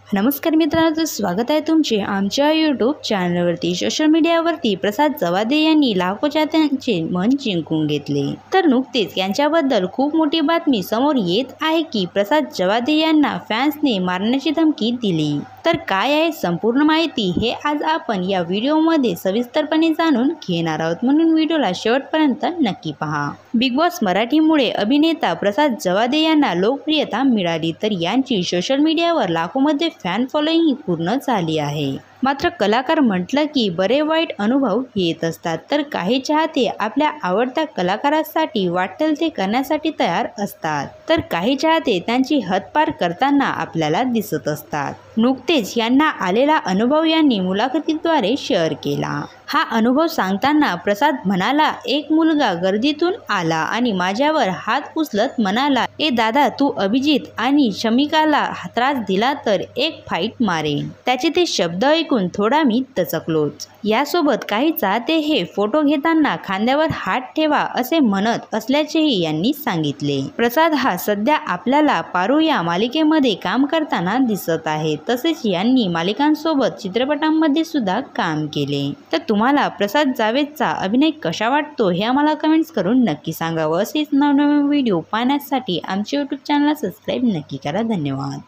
नमस्कार मित्रांनो, स्वागत आहे तुमचे आमच्या यूट्यूब चॅनलवरती। सोशल मीडियावरती प्रसाद जवादे यांनी लाखो चाहत्यांचे मन जिंकून घेतले। तर नुकतेच यांच्याबद्दल खूप मोठी बातमी समोर येत आहे की प्रसाद जवादे यांना फॅन्सने मारण्याची धमकी दिली। तर काय आहे संपूर्ण माहिती हे आज आपण या व्हिडिओमध्ये सविस्तरपणे जाणून घेणार आहोत, म्हणून व्हिडिओला शेवटपर्यंत नक्की पहा। बिग बॉस मराठीमुळे अभिनेता प्रसाद जवादे यांना लोकप्रियता मिळाली, तर यांची सोशल मीडियावर लाखोमध्ये फॅन फॉलोइंग पूर्ण झाली आहे। मात्र कलाकार म्हटलं की बरे वाईट अनुभव येत असतात, तर काही चाहते आपल्या आवडत्या कलाकारासाठी वाटेल ते करण्यासाठी तयार असतात, तर काही चाहते त्यांची हद्दपार करताना आपल्याला दिसत असतात। नुकतेच यांना आलेला अनुभव यांनी मुलाखतीद्वारे शेअर केला। हा अनुभव सांगताना प्रसाद म्हणाला, एक मुलगा गर्दीतून आला आणि माझ्यावर हात उचलत म्हणाला, ए दादा, तू अभिजित आणि शमिकाला त्रास दिला तर एक फाईट मारेन। त्याचे ते शब्द ऐकून थोडा मी दचकलोच। यासोबत काही चाहते हे फोटो घेताना खांद्यावर हात ठेवा असे म्हणत असल्याचेही यांनी सांगितले। प्रसाद हा सध्या आपल्याला पारू या मालिकेमध्ये काम करताना दिसत आहे, तसेच यांनी मालिकांसोबत चित्रपटांमध्ये सुद्धा काम केले। तर तुम्हाला प्रसाद जावेदचा अभिनय कसा वाटतो हे आम्हाला कमेंट्स करून नक्की सांगा। असेच नवनवीन व्हिडिओ पाहण्यासाठी आमचे यूट्यूब चॅनलला सबस्क्राईब नक्की करा। धन्यवाद।